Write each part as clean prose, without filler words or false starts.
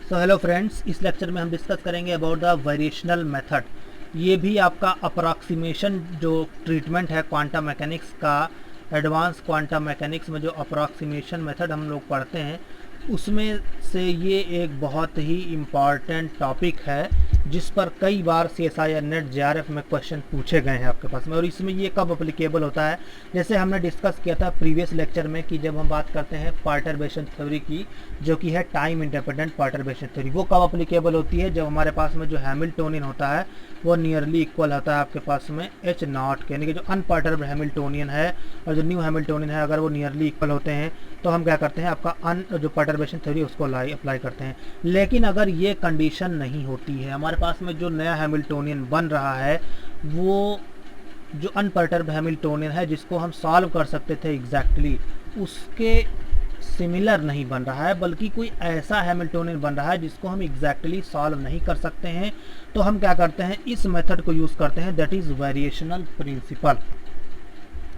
So hello friends, इस lecture में हम डिस्कस करेंगे अबाउट द वेरिएशनल मेथड। ये भी आपका अप्रॉक्सीमेशन जो ट्रीटमेंट है क्वांटम मैकेनिक्स का, एडवांस क्वांटम मैकेनिक्स में जो अप्रॉक्सीमेशन मेथड हम लोग पढ़ते हैं उसमें से ये एक बहुत ही इम्पॉर्टेंट टॉपिक है जिस पर कई बार CSIR नेट JRF में क्वेश्चन पूछे गए हैं आपके पास में। और इसमें ये कब अप्लीकेबल होता है, जैसे हमने डिस्कस किया था प्रीवियस लेक्चर में कि जब हम बात करते हैं परटर्बेशन थ्योरी की, जो कि है टाइम इंडिपेंडेंट परटर्बेशन थ्योरी, वो कब अप्लीकेबल होती है? जब हमारे पास में जो हैमिल्टोनियन होता है वो नियरली इक्वल होता है आपके पास में H0 के, यानी कि जो अनपर्टर्ब्ड हैमिल्टोनियन है और जो न्यू हैमिल्टोनियन है, अगर वो नियरली इक्वल होते हैं तो हम क्या करते हैं, आपका जो परटर्बेशन थ्योरी उसको अप्लाई करते हैं। लेकिन अगर ये कंडीशन नहीं होती है, हमारे पास में जो नया हैमिल्टोनियन बन रहा है वो जो अनपर्टर्ब्ड हैमिल्टोनियन है जिसको हम सॉल्व कर सकते थे एग्जैक्टली, उसके सिमिलर नहीं बन रहा है, बल्कि कोई ऐसा हैमिल्टोनियन बन रहा है जिसको हम एग्जैक्टली सॉल्व नहीं कर सकते हैं, तो हम क्या करते हैं, इस मेथड को यूज़ करते हैं, दैट इज़ वेरिएशनल प्रिंसिपल।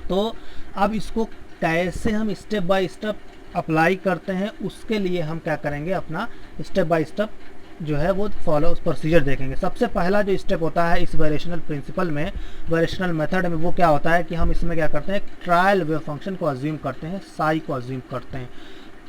तो अब इसको कैसे हम स्टेप बाय स्टेप अप्लाई करते हैं, उसके लिए हम क्या करेंगे, अपना स्टेप बाय स्टेप जो है वो फॉलो प्रोसीजर देखेंगे। सबसे पहला जो स्टेप होता है इस वेरिएशनल प्रिंसिपल में, वेरिएशनल मेथड में, वो क्या होता है कि हम इसमें क्या करते हैं, ट्रायल वेव फंक्शन को अज्यूम करते हैं, साई को अज्यूम करते हैं।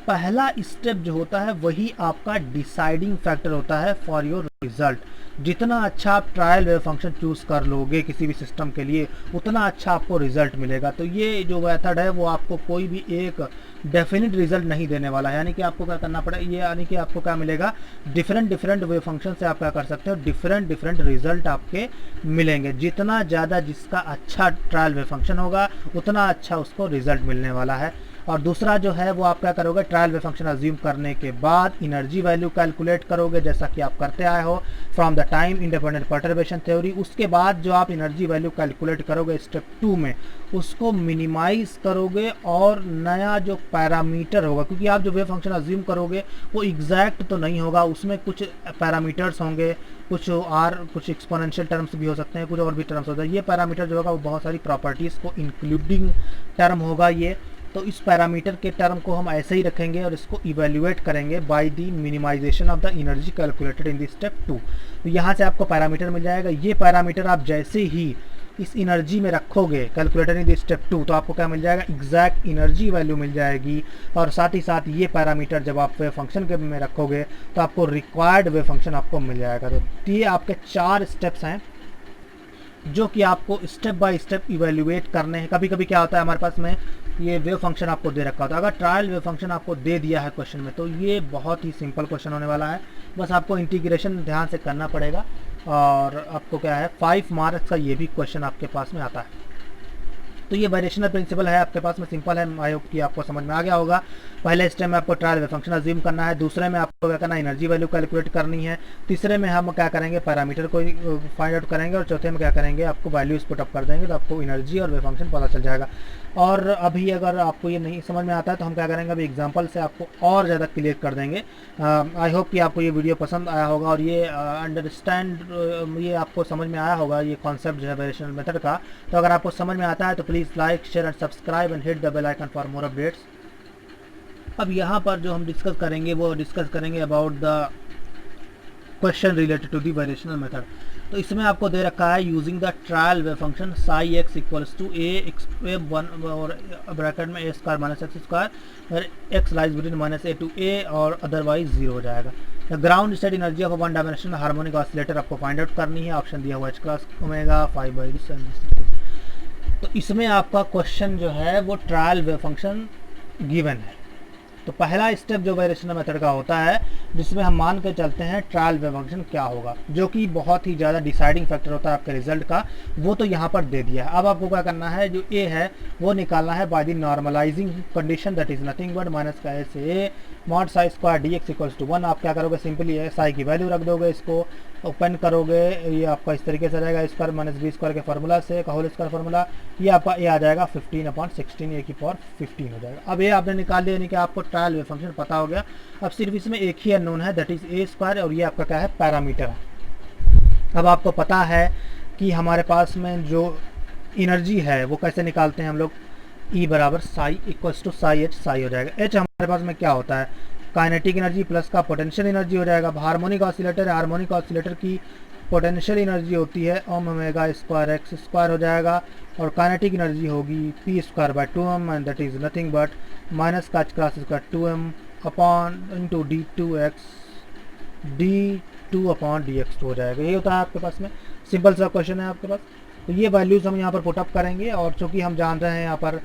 पहला स्टेप जो होता है वही आपका डिसाइडिंग फैक्टर होता है फॉर योर रिजल्ट। जितना अच्छा आप ट्रायल वेव फंक्शन चूज़ कर लोगे किसी भी सिस्टम के लिए, उतना अच्छा आपको रिजल्ट मिलेगा। तो ये जो मेथड है वो आपको कोई भी एक डेफिनेट रिजल्ट नहीं देने वाला है, यानी कि आपको क्या करना पड़ेगा, ये यानी कि आपको क्या मिलेगा, डिफरेंट वेव फंक्शन से आप क्या कर सकते हो, डिफरेंट रिजल्ट आपके मिलेंगे। जितना ज़्यादा जिसका अच्छा ट्रायल वेव फंक्शन होगा उतना अच्छा उसको रिजल्ट मिलने वाला है। और दूसरा जो है वो आप क्या करोगे, ट्रायल वेव फंक्शन अज्यूम करने के बाद एनर्जी वैल्यू कैलकुलेट करोगे, जैसा कि आप करते आए हो from the time independent perturbation theory. उसके बाद जो आप एनर्जी वैल्यू कैलकुलेट करोगे स्टेप 2 में, उसको मिनिमाइज करोगे और नया जो पैरामीटर होगा, क्योंकि आप जो वेव फंक्शन अज्यूम करोगे वो एग्जैक्ट तो नहीं होगा, उसमें कुछ पैरामीटर्स होंगे, कुछ एक्सपोनेंशियल टर्म्स भी हो सकते हैं, कुछ और भी टर्म्स होते हैं। ये पैरामीटर जो होगा वो बहुत सारी प्रॉपर्टीज़ को इंक्लूडिंग टर्म होगा ये। तो इस पैरामीटर के टर्म को हम ऐसे ही रखेंगे और इसको इवेल्युएट करेंगे by the minimization of the energy calculated in the step 2। तो यहाँ से आपको पैरामीटर मिल जाएगा। ये पैरामीटर आप जैसे ही इस एनर्जी में रखोगे कैलकुलेटेड इन द स्टेप 2, तो आपको क्या मिल जाएगा, एग्जैक्ट एनर्जी वैल्यू मिल जाएगी। और साथ ही साथ ये पैरामीटर जब आप वेव फंक्शन के में रखोगे तो आपको रिक्वायर्ड वेव फंक्शन आपको मिल जाएगा। तो ये आपके 4 स्टेप्स हैं जो कि आपको स्टेप बाय स्टेप इवेल्युएट करने हैं। कभी कभी क्या होता है, हमारे पास में ये वेव फंक्शन आपको दे रखा होता है, अगर ट्रायल वेव फंक्शन आपको दे दिया है क्वेश्चन में, तो ये बहुत ही सिंपल क्वेश्चन होने वाला है। बस आपको इंटीग्रेशन ध्यान से करना पड़ेगा और आपको क्या है, 5 मार्क्स का ये भी क्वेश्चन आपके पास में आता है। तो ये वेरिएशनल प्रिंसिपल है आपके पास में, सिंपल है। आई होप कि आपको समझ में आ गया होगा। पहले स्टेप में आपको ट्रायल वेव फंक्शन अज्यूम करना है, दूसरे में आपको क्या करना है, एनर्जी वैल्यू कैलकुलेट करनी है, तीसरे में हम क्या करेंगे, पैरामीटर को फाइंड आउट करेंगे, और चौथे में क्या करेंगे, आपको वैल्यूज पुट अप कर देंगे तो आपको एनर्जी और वेव फंक्शन पता चल जाएगा। और अभी अगर आपको ये नहीं समझ में आता है तो हम क्या करेंगे, अभी एग्जांपल से आपको और ज़्यादा क्लियर कर देंगे। आई होप कि आपको ये वीडियो पसंद आया होगा और ये ये आपको समझ में आया होगा, ये कॉन्सेप्ट जो है वेरिएशनल मेथड का। तो अगर आपको समझ में आता है तो please like, share and subscribe and hit the bell icon for more updates. अब यहाँ पर जो हम डिस्कस करेंगे वो डिस्कस करेंगे about the question related to the variational method. तो इसमें आपको दे रखा है using the trial wave function psi x equals to A one और ब्रैकेट में a square minus x square, x lies between minus a to a और otherwise 0 हो जाएगा। The ground state energy of one dimensional harmonic oscillator आपको find out करनी है। Option दिया हुआ h क्लास ओमेगा 5/. तो इसमें आपका क्वेश्चन जो है वो ट्रायल वेव फंक्शन गिवन है। तो पहला स्टेप जो वेरिएशनल मेथड का होता है, जिसमें हम मान के चलते हैं ट्रायल वेव फंक्शन क्या होगा, जो कि बहुत ही ज़्यादा डिसाइडिंग फैक्टर होता है आपके रिजल्ट का, वो तो यहाँ पर दे दिया है। अब आपको क्या करना है, जो ए है वो निकालना है by the normalizing condition, that is nothing but minus का ए से a mod psi square d x equals to 1। आप क्या करोगे, सिंपली साई की वैल्यू रख दोगे, इसको ओपन करोगे, ये आपका इस तरीके से रहेगा, स्क्वायर माइनस बी स्क्वायर के फार्मूला से का होल स्क्वायर फार्मूला, ये आपका ए आ जाएगा 15/16, ए की पावर 15 हो जाएगा। अब ये आपने निकाल लिया, यानी कि आपको ट्रायल वेव फंक्शन पता हो गया। अब सिर्फ इसमें एक ही अननोन है, दैट इज ए स्क्वायर, और ये आपका क्या है, पैरामीटर है। अब आपको पता है कि हमारे पास में जो एनर्जी है वो कैसे निकालते हैं हम लोग, E बराबर psi equals to psi H, psi हो जाएगा। एच हमारे पास में क्या होता है, काइनेटिक एनर्जी प्लस का पोटेंशियल एनर्जी हो जाएगा। हार्मोनिक ऑसिलेटर है, हार्मोनिक ऑसिलेटर की पोटेंशियल एनर्जी होती है ओम ओमेगा स्क्वायर एक्स स्क्वायर हो जाएगा, और काइनेटिक एनर्जी होगी p square by 2m and that is nothing but minus का cross square 2m upon into d2 upon dx2 हो जाएगा। ये होता है आपके पास में, सिंपल सा क्वेश्चन है आपके पास। तो ये वैल्यूज़ हम यहाँ पर पुटअप करेंगे, और चूँकि हम जान रहे हैं यहाँ पर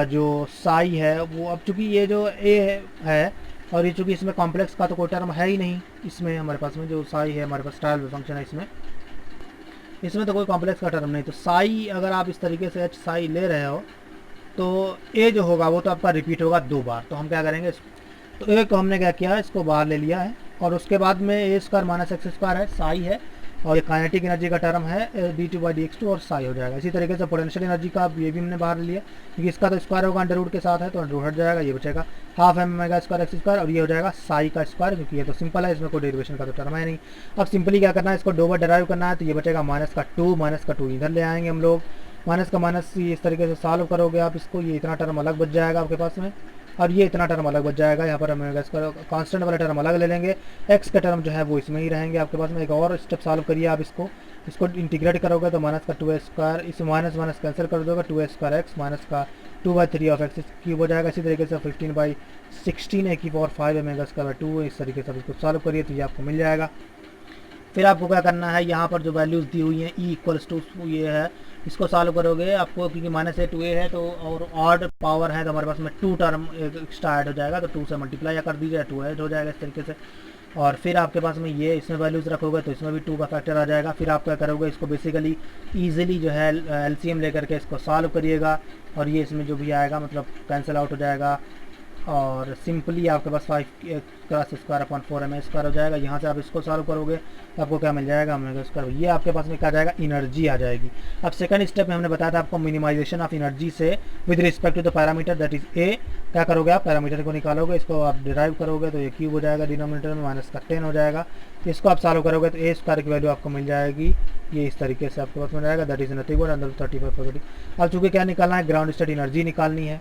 जो साई है वो, अब चूँकि ये जो ए है और ये चूँकि इसमें कॉम्प्लेक्स का तो कोई टर्म है ही नहीं, इसमें हमारे पास में जो साई है हमारे पास ट्रायल फंक्शन है, इसमें तो कोई कॉम्प्लेक्स का टर्म नहीं। तो साई अगर आप इस तरीके से एच साई ले रहे हो तो ए जो होगा वो तो आपका रिपीट होगा 2 बार। तो हम क्या करेंगे, तो ए को हमने क्या किया, इसको बाहर ले लिया है, और उसके बाद में a square minus x square है, साई है, और ये काइनेटिक एनर्जी का टर्म है d2/dx2 और साई हो जाएगा। इसी तरीके से पोटेंशियल एनर्जी का ये भी हमने बाहर लिया, क्योंकि इसका तो स्क्वायर होगा अंडर रूट के साथ है, तो अंडर रूट हट जाएगा, ये बचेगा half m omega square x square, और ये हो जाएगा साई का स्क्वायर, क्योंकि ये तो सिंपल है, इसमें कोई डेरिवेशन का तो टर्म है नहीं। अब सिंपली क्या करना है, इसको 2 बार डराइव करना है, तो ये बचेगा माइनस का 2 इधर ले आएंगे हम लोग, माइनस का माइनस इस तरीके से सॉल्व करोगे आप इसको, ये इतना टर्म अलग बच जाएगा आपके पास में, और ये इतना टर्म अलग बच जाएगा। यहाँ पर हम इसका कांस्टेंट वाला टर्म अलग ले लेंगे, एक्स का टर्म जो है वो इसमें ही रहेंगे आपके पास में। एक और स्टेप सॉल्व करिए आप इसको इंटीग्रेट करोगे तो माइनस का 2a स्क्वायर, इस माइनस माइनस कैंसिल कर दोगे, 2a स्क्वायर एक्स माइनस का 2/3 ऑफ एक्स क्यूब हो जाएगा। इसी तरीके से 15/16 a की पावर 5 ओमेगा स्क्वायर बाय 2, इस तरीके से इसको सॉल्व करिए तो ये आपको मिल जाएगा। फिर आपको क्या करना है, यहाँ पर जो वैल्यूज़ दी हुई हैं ई इक्वल्स टू ये है, इसको सॉल्व करोगे आपको, क्योंकि माइनस ए 2a है तो, और ऑड पावर है तो हमारे पास में 2 टर्म एक्स्ट्रा ऐड हो जाएगा, तो 2 से मल्टीप्लाई कर दीजिए, 2 ऐड हो जाएगा इस तरीके से। और फिर आपके पास में ये इसमें वैल्यूज़ रखोगे तो इसमें भी 2 का फैक्टर आ जाएगा। फिर आप क्या करोगे, इसको बेसिकली ईजिली जो है एलसीएम लेकर के इसको सॉल्व करिएगा, और ये इसमें जो भी आएगा मतलब कैंसिल आउट हो जाएगा, और सिंपली आपके पास 5 cross square upon 4m square हो जाएगा। यहाँ से आप इसको सॉल्व करोगे तो आपको क्या मिल जाएगा, ओमेगा स्क्वायर, ये आपके पास में क्या आ जाएगा, एनर्जी आ जाएगी। अब सेकंड स्टेप में हमने बताया था आपको मिनिमाइजेशन ऑफ एनर्जी से with respect to the parameter that is a. क्या करोगे आप, पैरामीटर को निकालोगे, इसको आप डिराइव करोगे तो ये क्यूब हो जाएगा डिनोमिनेटर में, माइनस का 10 हो जाएगा। इसको आप सॉल्व करोगे तो ए स्क्वायर की वैल्यू आपको मिल जाएगी, ये इस तरीके से आपके पास मिल जाएगा, that is nothing but under 35/40। अब चूँकि क्या निकालना है, ग्राउंड स्टेट एनर्जी निकालनी है,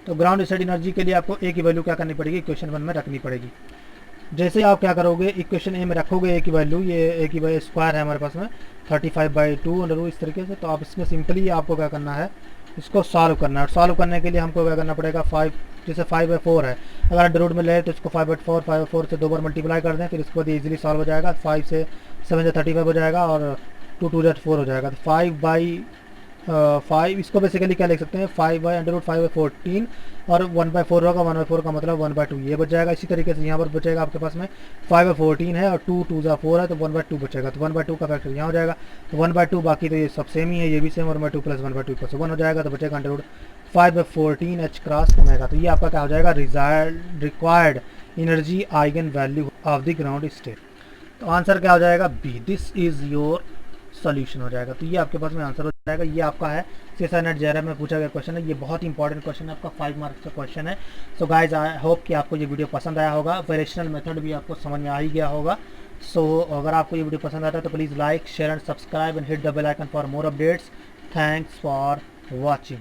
तो ग्राउंड स्टेट एनर्जी के लिए आपको ए की वैल्यू क्या करनी पड़ेगी, इक्वेशन 1 में रखनी पड़ेगी। जैसे आप क्या करोगे, इक्वेशन ए में रखोगे ए की वैल्यू, ये ए की वैल्यू स्क्वायर है हमारे पास में 35/2 अंडर रूट इस तरीके से। तो आप इसमें सिंपली आपको क्या करना है, इसको सॉल्व करना है, और सॉल्व करने के लिए हमको क्या करना पड़ेगा, 5 जैसे 5/4 है, अगर अंडर रूट में ले तो इसको 5/4 से 2 बार मल्टीप्लाई कर दें, फिर इसको ईजिली सॉल्व हो जाएगा। 5 से 7 35 हो जाएगा, और 2 4 हो जाएगा, तो 5/5 इसको बेसिकली क्या लिख सकते हैं, 5/√5/14, और 1/4 होगा, 1/4 का मतलब 1/2 ये बच जाएगा। इसी तरीके से यहाँ पर बचेगा आपके पास में 5/14 है, और 2 2 4 है, तो 1/2 बचेगा, तो 1/2 का फैक्टर यहाँ हो जाएगा, तो 1/2 बाकी तो ये सब सेम ही है, ये भी सेम, 1/2 प्लस 1/2 प्लस 1 हो जाएगा, तो बचेगा √5/14 h क्रॉस ओमेगा। तो ये आपका क्या हो जाएगा, required energy eigen value of the ground state. तो आंसर क्या हो जाएगा, B, this is your solution हो जाएगा। तो ये आपके पास में आंसर हो जाएगा। ये आपका है CSIR नेट JRF में पूछा गया क्वेश्चन है, ये बहुत इंपॉर्टेंट क्वेश्चन है, आपका 5 मार्क्स का क्वेश्चन है। सो गाइज आई होप कि आपको ये वीडियो पसंद आया होगा, वेरिएशनल मेथड भी आपको समझ में आ ही गया होगा। सो अगर आपको ये वीडियो पसंद आता है तो please like share and subscribe and hit the bell icon for more updates. Thanks for watching.